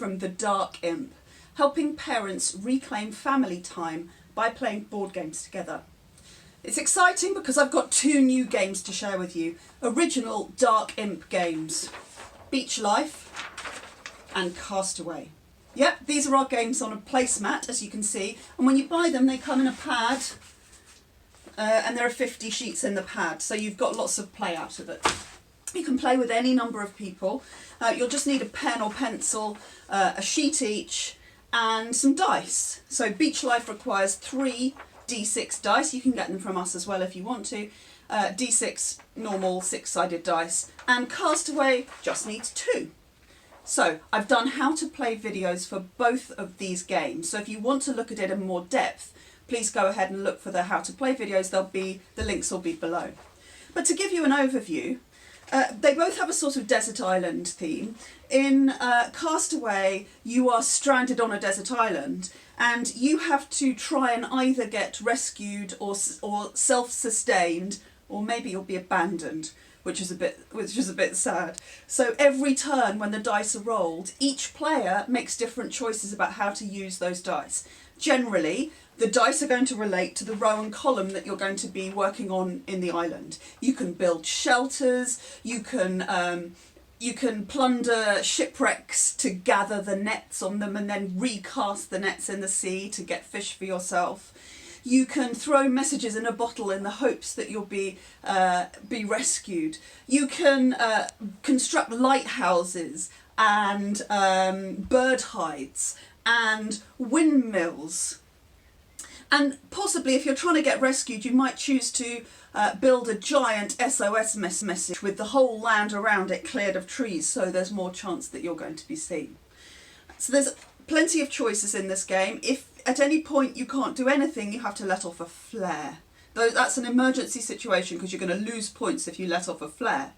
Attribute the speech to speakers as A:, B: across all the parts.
A: from the Dark Imp, helping parents reclaim family time by playing board games together. It's exciting because I've got 2 new games to share with you. Original Dark Imp games, Beach Life and Castaway. Yep, these are our games on a placemat, as you can see, and when you buy them they come in a pad, and there are 50 sheets in the pad, so you've got lots of play out of it. You can play with any number of people. You'll just need a pen or pencil, a sheet each, and some dice. So Beach Life requires 3 D6 dice. You can get them from us as well if you want to. D6 normal 6-sided dice, and Castaway just needs 2. So I've done how to play videos for both of these games. So if you want to look at it in more depth, please go ahead and look for the how to play videos. The links will be below. But to give you an overview, they both have a sort of desert island theme. In Castaway, you are stranded on a desert island and you have to try and either get rescued or self-sustained, or maybe you'll be abandoned, which is a bit sad. So every turn when the dice are rolled, each player makes different choices about how to use those dice. Generally, the dice are going to relate to the row and column that you're going to be working on in the island. You can build shelters, you can plunder shipwrecks to gather the nets on them and then recast the nets in the sea to get fish for yourself. You can throw messages in a bottle in the hopes that you'll be rescued. You can construct lighthouses and bird hides and windmills. And possibly if you're trying to get rescued, you might choose to build a giant SOS message with the whole land around it cleared of trees, so there's more chance that you're going to be seen. So there's plenty of choices in this game. If at any point you can't do anything, you have to let off a flare. Though that's an emergency situation because you're going to lose points if you let off a flare.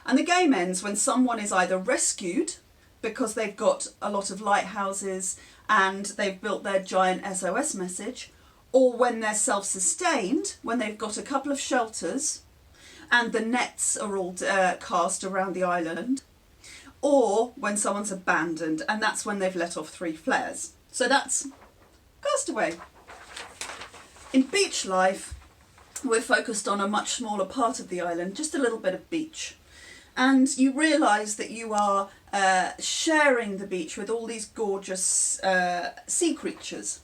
A: And the game ends when someone is either rescued because they've got a lot of lighthouses and they've built their giant SOS message, or when they're self-sustained, when they've got a couple of shelters and the nets are all cast around the island, or when someone's abandoned, and that's when they've let off 3 flares. So that's Castaway. In Beach Life, we're focused on a much smaller part of the island, just a little bit of beach. And you realise that you are sharing the beach with all these gorgeous sea creatures.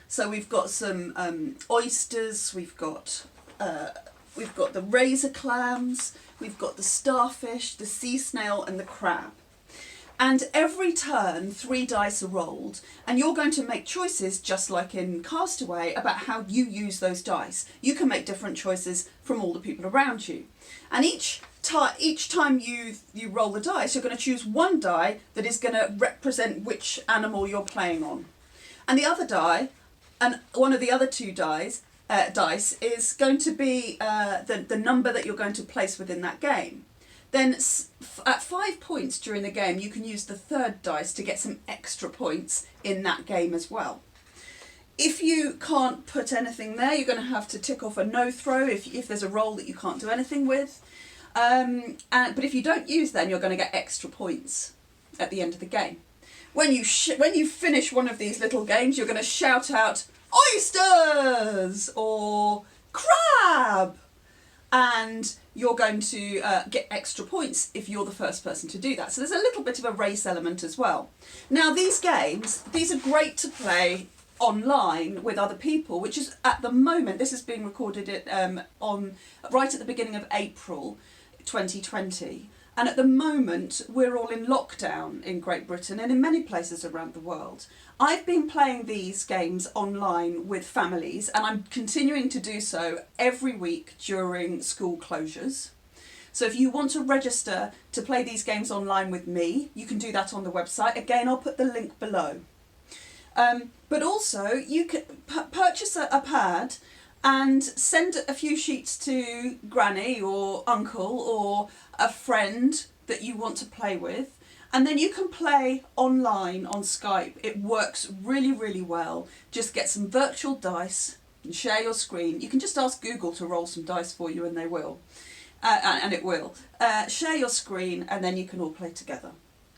A: So we've got some oysters, we've got the razor clams, we've got the starfish, the sea snail and the crab. And every turn 3 dice are rolled and you're going to make choices, just like in Castaway, about how you use those dice. You can make different choices from all the people around you. And each time you roll the dice, you're going to choose 1 die that is going to represent which animal you're playing on. And the other die, and one of the other 2 dice is going to be the number that you're going to place within that game. Then at 5 points during the game, you can use the 3rd dice to get some extra points in that game as well. If you can't put anything there, you're going to have to tick off a no throw if there's a roll that you can't do anything with. But if you don't use them, you're going to get extra points at the end of the game. When you finish one of these little games, you're going to shout out oysters or crab, and you're going to get extra points if you're the first person to do that. So there's a little bit of a race element as well. Now these games, these are great to play online with other people, which is at the moment, this is being recorded right at the beginning of April 2020. And at the moment, we're all in lockdown in Great Britain and in many places around the world. I've been playing these games online with families, and I'm continuing to do so every week during school closures. So if you want to register to play these games online with me, you can do that on the website. Again, I'll put the link below. But also, you can purchase a pad and send a few sheets to Granny or Uncle or a friend that you want to play with, and then you can play online on Skype. It works really, really well. Just get some virtual dice and share your screen. You can just ask Google to roll some dice for you and they will. And it will. Share your screen and then you can all play together.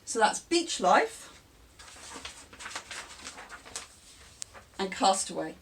A: So that's Beach Life and cast away.